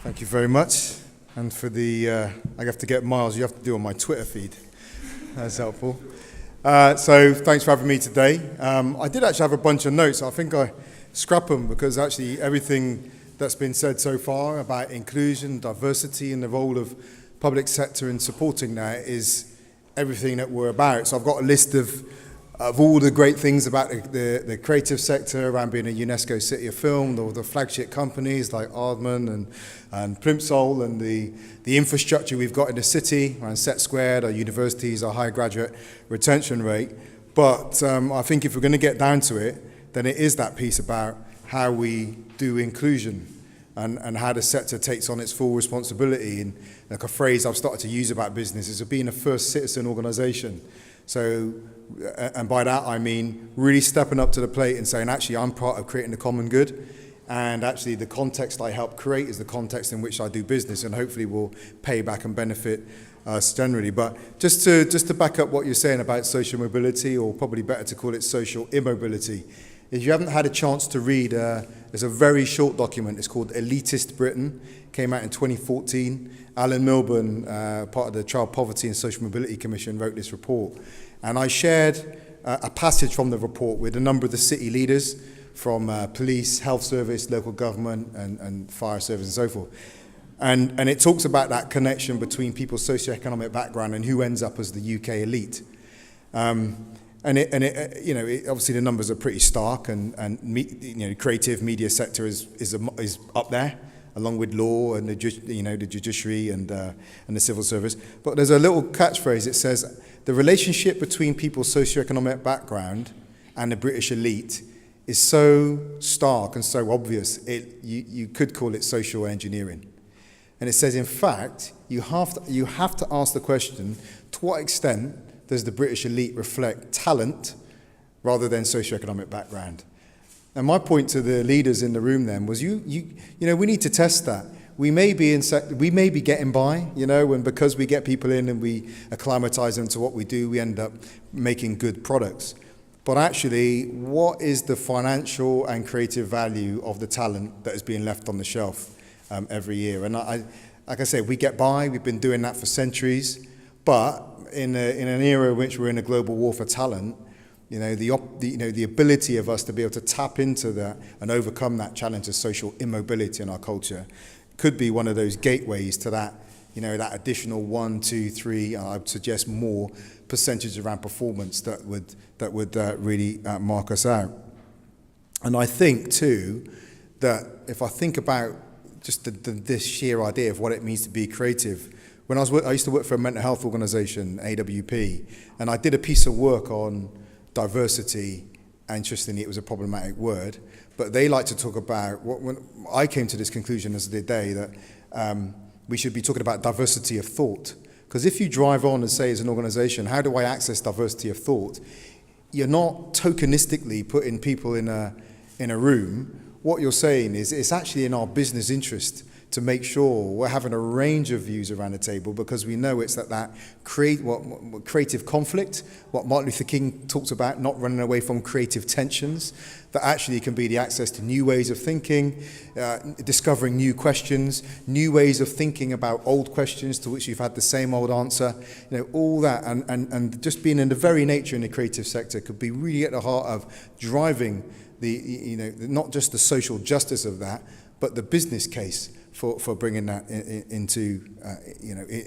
Thank you very much. And for the, I have to get Miles, you have to do on my Twitter feed. That's helpful. So thanks for having me today. I did actually have a bunch of notes. I think I scrap them because actually everything that's been said so far about inclusion, diversity, and the role of public sector in supporting that is everything that we're about. So I've got a list of all the great things about the creative sector around being a UNESCO City of Film, the flagship companies like Aardman and Plimsoll, and the infrastructure we've got in the city around Set Squared, our universities, our high graduate retention rate. But I think if we're going to get down to it, then it is that piece about how we do inclusion and how the sector takes on its full responsibility. And like a phrase I've started to use about business is being a first citizen organisation. So, and by that I mean really stepping up to the plate and saying, actually, I'm part of creating the common good, and actually the context I help create is the context in which I do business, and hopefully will pay back and benefit us generally. But just to back up what you're saying about social mobility, or probably better to call it social immobility, if you haven't had a chance to read, there's a very short document. It's called Elitist Britain. Came out in 2014. Alan Milburn, part of the Child Poverty and Social Mobility Commission, wrote this report. And I shared a passage from the report with a number of the city leaders from police, health service, local government, and fire service, and so forth. And it talks about that connection between people's socioeconomic background and who ends up as the UK elite. Obviously the numbers are pretty stark, and creative media sector is up there, along with law and the judiciary and the civil service. But there's a little catchphrase. It says the relationship between people's socioeconomic background and the British elite is so stark and so obvious. You could call it social engineering. And it says, in fact, you have to ask the question: to what extent does the British elite reflect talent rather than socioeconomic background? And my point to the leaders in the room then was, we need to test that. We may be getting by, and because we get people in and we acclimatise them to what we do, we end up making good products. But actually, what is the financial and creative value of the talent that is being left on the shelf every year? And like I say, we get by. We've been doing that for centuries. But in an era in which we're in a global war for talent, the ability of us to be able to tap into that and overcome that challenge of social immobility in our culture could be one of those gateways to that, that additional 1, 2, 3, I would suggest more percentage around performance that would really mark us out. And I think too that if I think about just this sheer idea of what it means to be creative, when I used to work for a mental health organisation, AWP, and I did a piece of work on diversity. Interestingly, it was a problematic word, but they like to talk about, when I came to this conclusion as the day that we should be talking about diversity of thought. Because if you drive on and say as an organisation, how do I access diversity of thought? You're not tokenistically putting people in a room. What you're saying is it's actually in our business interest to make sure we're having a range of views around the table, because we know it's that creative conflict, what Martin Luther King talks about, not running away from creative tensions, that actually can be the access to new ways of thinking, discovering new questions, new ways of thinking about old questions to which you've had the same old answer, all that, and just being in the very nature in the creative sector could be really at the heart of driving not just the social justice of that, but the business case for bringing that into,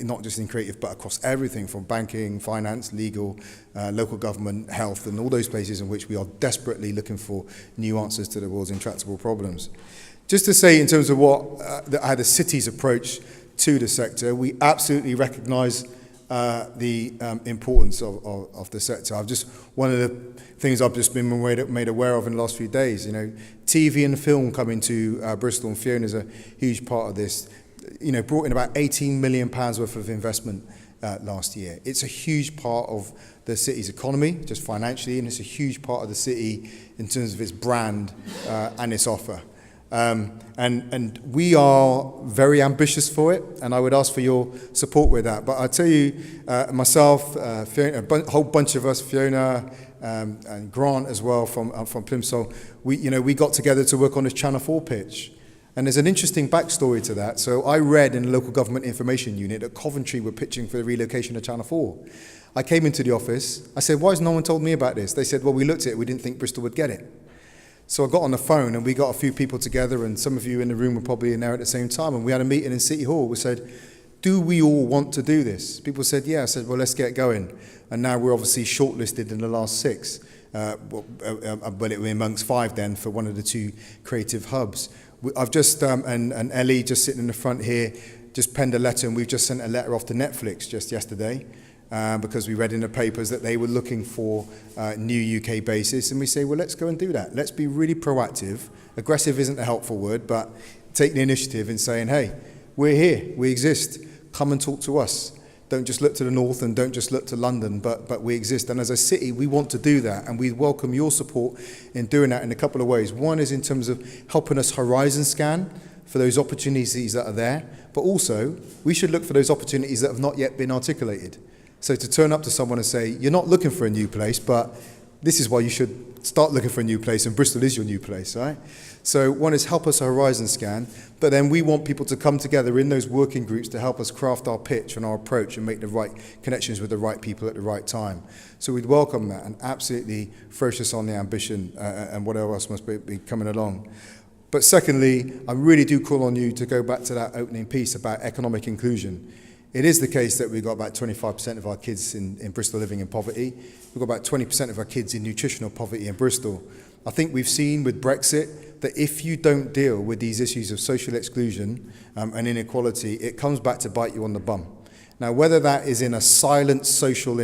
not just in creative, but across everything from banking, finance, legal, local government, health, and all those places in which we are desperately looking for new answers to the world's intractable problems. Just to say, in terms of how the city's approach to the sector, we absolutely recognise the importance of the sector. One of the things I've just been made aware of in the last few days, TV and film coming to Bristol, and Fiona's a huge part of this, brought in about £18 million worth of investment last year. It's a huge part of the city's economy, just financially, and it's a huge part of the city in terms of its brand and its offer. And we are very ambitious for it, and I would ask for your support with that. But I tell you, myself, Fiona, a whole bunch of us, Fiona and Grant as well from Plimsoll, we got together to work on this Channel 4 pitch. And there's an interesting backstory to that. So I read in the local government information unit that Coventry were pitching for the relocation of Channel 4. I came into the office, I said, why has no one told me about this? They said, well, we looked at it, we didn't think Bristol would get it. So I got on the phone and we got a few people together, and some of you in the room were probably in there at the same time, and we had a meeting in City Hall. We said, do we all want to do this? People said, yeah. I said, well, let's get going. And now we're obviously shortlisted in the last 6, but it were amongst 5 then for one of the 2 creative hubs. I've just, and Ellie just sitting in the front here, just penned a letter, and we've just sent a letter off to Netflix just yesterday, because we read in the papers that they were looking for new UK bases, and we say, well, let's go and do that. Let's be really proactive. Aggressive isn't a helpful word, but take the initiative in saying, hey, we're here, we exist, come and talk to us. Don't just look to the north and don't just look to London, but we exist. And as a city, we want to do that, and we welcome your support in doing that in a couple of ways. One is in terms of helping us horizon scan for those opportunities that are there, but also we should look for those opportunities that have not yet been articulated. So to turn up to someone and say, you're not looking for a new place, but this is why you should start looking for a new place, and Bristol is your new place, right? So one is help us horizon scan, but then we want people to come together in those working groups to help us craft our pitch and our approach and make the right connections with the right people at the right time. So we'd welcome that and absolutely focus on the ambition and whatever else must be coming along. But secondly, I really do call on you to go back to that opening piece about economic inclusion. It is the case that we've got about 25% of our kids in Bristol living in poverty. We've got about 20% of our kids in nutritional poverty in Bristol. I think we've seen with Brexit that if you don't deal with these issues of social exclusion and inequality, it comes back to bite you on the bum. Now, whether that is in a silent social,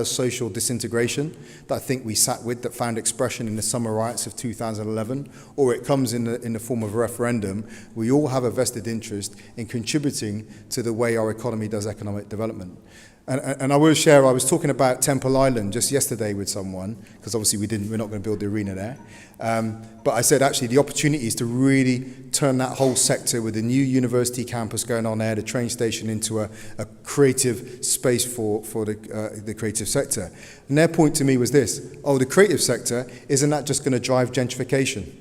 social disintegration that I think we sat with that found expression in the summer riots of 2011, or it comes in the form of a referendum, we all have a vested interest in contributing to the way our economy does economic development. And I will share, I was talking about Temple Island just yesterday with someone, because obviously we're not going to build the arena there. But I said actually the opportunity is to really turn that whole sector with the new university campus going on there, the train station, into a creative space for the creative sector. And their point to me was this: oh, the creative sector, isn't that just going to drive gentrification?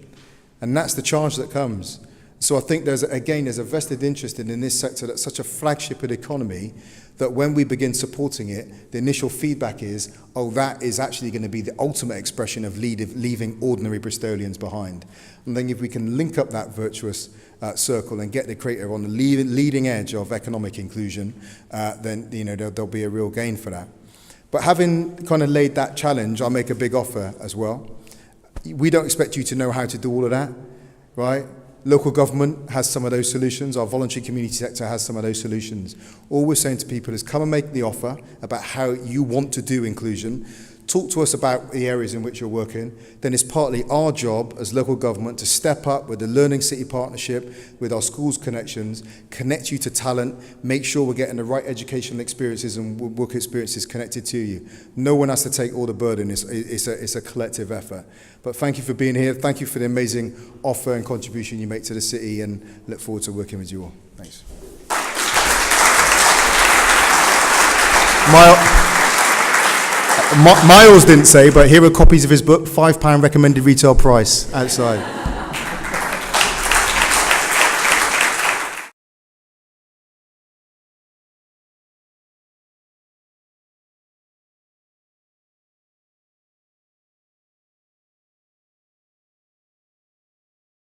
And that's the charge that comes. So I think there's a vested interest in this sector that's such a flagship of the economy that when we begin supporting it, the initial feedback is, oh, that is actually going to be the ultimate expression of leaving ordinary Bristolians behind. And then if we can link up that virtuous circle and get the creator on the leading edge of economic inclusion, then there'll be a real gain for that. But having kind of laid that challenge, I'll make a big offer as well. We don't expect you to know how to do all of that, right? Local government has some of those solutions. Our voluntary community sector has some of those solutions. All we're saying to people is come and make the offer about how you want to do inclusion. Talk to us about the areas in which you're working. Then it's partly our job as local government to step up with the Learning City Partnership, with our schools connections, connect you to talent, make sure we're getting the right educational experiences and work experiences connected to you. No one has to take all the burden. It's a collective effort. But thank you for being here. Thank you for the amazing offer and contribution you make to the city, and look forward to working with you all. Thanks. Miles didn't say, but here are copies of his book, £5 recommended retail price outside.